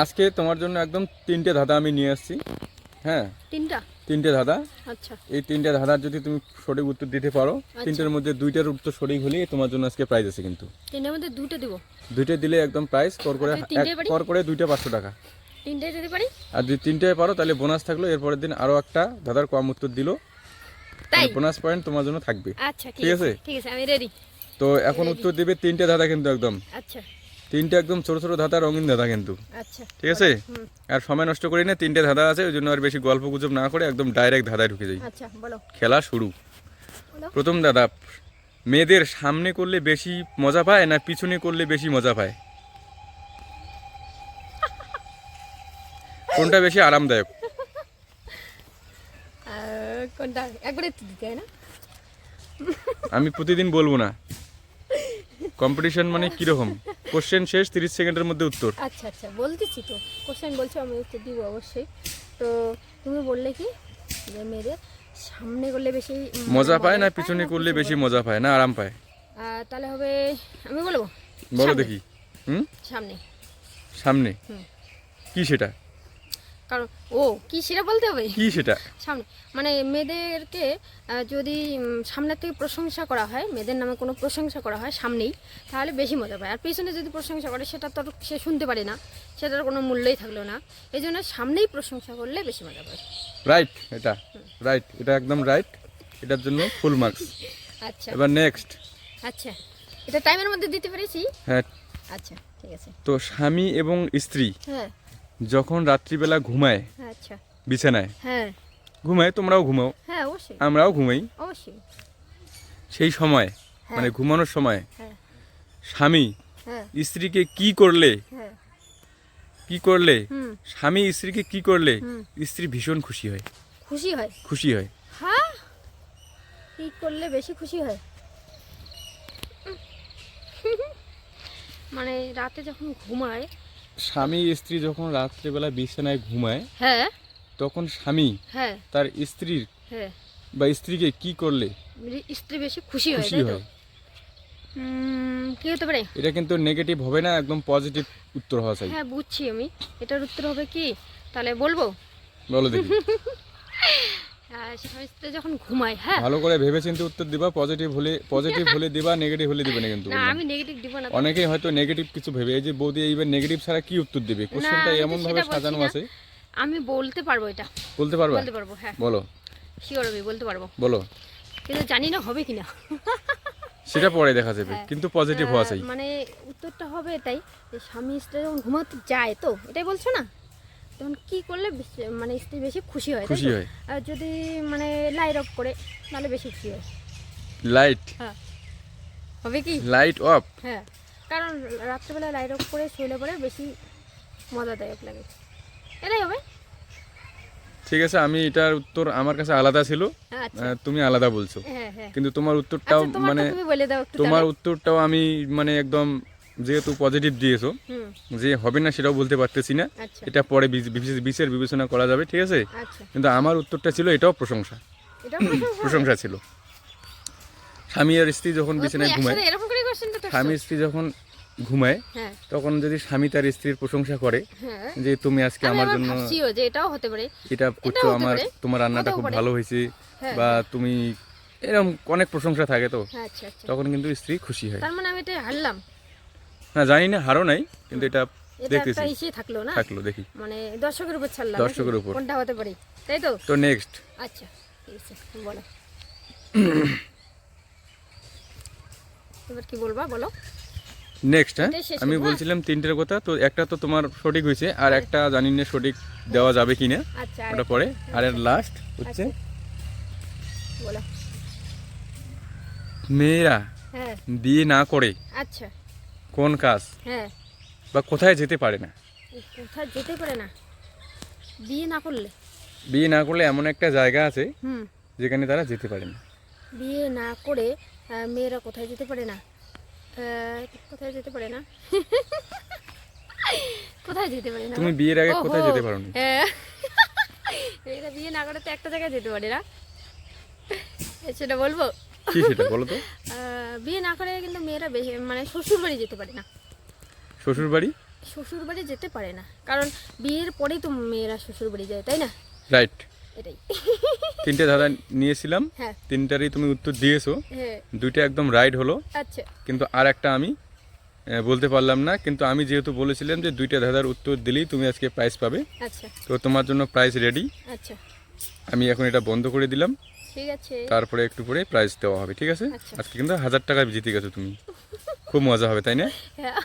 আজকে তোমার জন্য একদম 3টে ধাঁধা আমি নিয়ে আসছি। হ্যাঁ, 3টে ধাঁধা। আচ্ছা, এই 3টে ধাঁধার যদি তুমি সঠিক উত্তর দিতে পারো, 3টের মধ্যে 2টার উত্তর সঠিক হলেই তোমার জন্য আজকে প্রাইজ আছে। কিন্তু 3টের মধ্যে 2টা দেব। 2টে দিলে একদম প্রাইজ কর করে, কর করে 2টে 500 টাকা। 3টে দিতে পারি। আর যদি 3টে পারো তাহলে বোনাস থাকলো, এরপরের দিন আরো একটা ধাঁধার কম উত্তর দিলো, তাই বোনাস পয়েন্ট তোমার জন্য থাকবে। আচ্ছা, ঠিক আছে, ঠিক আছে, আমি রেডি। তো এখন উত্তর দিবে 3টে ধাঁধা, কিন্তু একদম আচ্ছা, 3টে একদম ছোট ছোট ধাঁধা, রঙিন ধাঁধা কিন্তু। আচ্ছা, ঠিক আছে। আর সময় নষ্ট করি না, 3টে ধাঁধা আছে, ওই জন্য আর বেশি গল্প গুজব না করে একদম ডাইরেক্ট ধাঁধায় ঢুকে যাই। আচ্ছা, বলো। খেলা শুরু। প্রথম ধাঁধা, মেয়েদের সামনে করলে বেশি মজা পায় না পিছনে করলে বেশি মজা পায়? কোনটা বেশি আরামদায়ক? কোনটা একবারে দিতে হয় না? আমি প্রতিদিন বলবো না। কম্পিটিশন মানে কিরকম? কোশ্চেন শেষ, 30 সেকেন্ডের মধ্যে উত্তর। আচ্ছা আচ্ছা, বলতেছি তো, কোশ্চেন বলছো, আমি উত্তর দিব অবশ্যই। তো তুমি বললে কি যে মেয়েদের সামনে করলে বেশি মজা পায় না পিছনে করলে বেশি মজা পায় না আরাম পায়? তাহলে হবে, আমি বলবো বলো দেখি। সামনে। সামনে? কি সেটা? কারণ কি সেটা বলতে হবে? কি সেটা? সামনে মানে মেয়েদেরকে যদি সামনের থেকে প্রশংসা করা হয়, মেয়েদের নামে কোনো প্রশংসা করা হয় সামনেই, তাহলে বেশি মজা পায়। আর পেছনে যদি প্রশংসা করে সেটা তো সে শুনতে পারে না, সেটার কোনো মূল্যই থাকলো না। এই জন্য সামনেই প্রশংসা করলে বেশি মজা পায়। রাইট, এটা রাইট, এটা একদম রাইট। এটার জন্য ফুল মার্কস। আচ্ছা, এবার নেক্সট। আচ্ছা, এটা টাইমের মধ্যে দিতে পেরেছি? হ্যাঁ। আচ্ছা, ঠিক আছে। তো স্বামী এবং স্ত্রী হ্যাঁ, যখন রাত্রিবেলা ঘুমায় আচ্ছা, বিছানায়, হ্যাঁ ঘুমায়, তোমরাও ঘুমাও, হ্যাঁ, অবশ্যই আমরাও ঘুমাই, অবশ্যই। সেই সময় হ্যাঁ, মানে ঘুমানোর সময় হ্যাঁ, স্বামী হ্যাঁ, স্ত্রীকে কি করলে, হ্যাঁ, কি করলে, হুম, স্বামী স্ত্রীকে কি করলে হুম, স্ত্রী ভীষণ খুশি হয়? খুশি হয়? খুশি হয়। হ্যাঁ, কি করলে বেশি খুশি হয়? মানে রাতে যখন ঘুমায়, স্বামী স্ত্রী যখন রাত্রিবেলা বিছানায় ঘুমায়, হ্যাঁ, তখন স্বামী হ্যাঁ, তার স্ত্রীর হ্যাঁ, বা স্ত্রীকে কি করলে স্ত্রী বেশি খুশি হয়, খুশি তাই তো? হয়? কি হতে পারে? এটা কিন্তু নেগেটিভ হবে না, একদম পজিটিভ উত্তর হওয়া চাই। হ্যাঁ, বুঝছি আমি। এটার উত্তর হবে কি, তাহলে বলবো? বলো দেখি। স্বামী স্ত্রী যখন ঘুমায়, হ্যাঁ, ভালো করে ভেবেচিন্তে উত্তর দিবা। পজিটিভ হলে দিবা, নেগেটিভ হলে দিবা না কিন্তু। না, আমি নেগেটিভ দিব না। অনেকেই হয়তো নেগেটিভ কিছু ভেবে, এই যে বৌদি এইবার নেগেটিভ ছাড়া কি উত্তর দিবে, কোশ্চেনটা আমি তো এমন ভাবে সেটা বলছি সাজানো না। আছে। আমি বলতে পারবো, এটা বলতে পারবা? বলতে পারবো, হ্যাঁ, বলো। শিওর আমি বলতে পারবো, বলো। কিন্তু জানি না হবে কিনা। সেটা পরে দেখা যাবে, হ্যাঁ। কিন্তু পজিটিভ হওয়া চাই। মানে উত্তরটা হবে এটাই, যে স্বামী স্ত্রী যখন ঘুমাতে যায়, তো এটাই বলছো না, তখন কি করলে মানে স্ত্রী বেশি খুশি হয়, তাই খুশি তো? হয়। আর যদি মানে লাইট অফ করে, তাহলে বেশি খুশি হয়। লাইট? হ্যাঁ, হবে কি? Light off? হ্যাঁ, কারণ রাত্রেবেলা লাইট অফ করে শুলে পরে বেশি মজাদায়ক লাগে, এটাই হবে। ঠিক আছে, আমি এটার উত্তর আমার কাছে আলাদা ছিল, আচ্ছা, তুমি আলাদা বলছো, হ্যাঁ, হ্যাঁ, কিন্তু তোমার উত্তরটাও আচ্ছা, তোমারটা মানে তুমি বলে দাও একটু তোমার তাহলে। উত্তরটাও আমি মানে একদম, যেহেতু পজিটিভ দিয়েছো, হুম, যে হবে না সেটাও বলতে পারতেছি না। আচ্ছা, এটা পরে বিচার বিবেচনা করা যাবে, ঠিক আছে। আচ্ছা, কিন্তু আমার উত্তরটা ছিল এটাও প্রশংসা, এটা প্রশংসা ছিল। স্বামী আর স্ত্রী যখন বিছানায় ঘুমায়, এরকম করে কোশ্চেনটা তো। স্বামী স্ত্রী যখন ঘুমায়, হ্যাঁ, তখন যদি স্বামী তার স্ত্রীর প্রশংসা করে হ্যাঁ, যে তুমি আজকে আমি আমার আবার জন্য ভাবছিও যে এটাও হতে পারে, এটা করছো, হতে পারে, তোমার রান্নাটা হতেও খুব পারে। ভালো হয়েছে, হ্যাঁ, বা তুমি এরকম অনেক প্রশংসা থাকে, তো হ্যাঁ, আচ্ছা, আচ্ছা, তখন কিন্তু স্ত্রী খুশি হয়। তার মানে আমি এটা হারলাম। না জানি না, হারো নাই, কিন্তু এটা এটা দেখতেছি, একটা ইসে থাকলো না, থাকলো দেখি। মানে দর্শকের উপর ছাড়লাম, দর্শকের নাকি? উপর। কোনটা হতে পারে, তাই তো? তো নেক্সট। আচ্ছা, ঠিক আছে, বলো এবার কি বলবা, বলো। নেক্সট। হ্যাঁ, এটাই শেষ আমি করবো, বলছিলাম 3টের কথা, তো একটা তো তোমার সঠিক হয়েছে, আর একটা জানি না সঠিক দেওয়া যাবে কিনা, আচ্ছা, ওটা পরে। আর এর লাস্ট হচ্ছে, বলো। মেয়েরা হ্যাঁ, বিয়ে না করে আচ্ছা, কোন কাজ হ্যাঁ, বা কোথায় যেতে পারে না? কোথায় যেতে পারে না বিয়ে না করলে? বিয়ে না করলে এমন একটা জায়গা আছে হুম, যেখানে তারা যেতে পারে না। বিয়ে না করে মেয়েরা কোথায় যেতে পারে না? কোথায় যেতে পারে না? কোথায় যেতে পারে না? তুমি বিয়ের আগে কোথায় যেতে পারো না? মেয়েরা বিয়ে না করে তো একটা জায়গায় যেতে পারে না, সেটা বলবো? কি সেটা বলো তো? বিয়ে না করে কিন্তু মেয়েরা বেশি মানে শ্বশুর বাড়ি যেতে পারে না। শ্বশুর বাড়ি? শ্বশুর বাড়ি যেতে পারে না, কারণ বিয়ের পরেই তো মেয়েরা শ্বশুর বাড়ি যায়, তাই না? রাইট। এটাই। 3টে ধাঁধা নিয়েছিলাম, হ্যাঁ 3টারই তুমি উত্তর দিয়েছো, হ্যাঁ 2টা একদম রাইট হলো, আচ্ছা কিন্তু আর একটা আমি বলতে পারলাম না। কিন্তু আমি যেহেতু বলেছিলাম যে 2টা ধাঁধার উত্তর দিলেই তুমি আজকে প্রাইজ পাবে, আচ্ছা তো তোমার জন্য প্রাইজ রেডি। আচ্ছা আমি এখন এটা বন্ধ করে দিলাম, ঠিক আছে। তারপরে একটু পরে প্রাইজ দেওয়া হবে, ঠিক আছে? আচ্ছা। আজকে কিন্তু 1000 টাকা জিতে গেছো তুমি, খুব মজা হবে তাই না? হ্যাঁ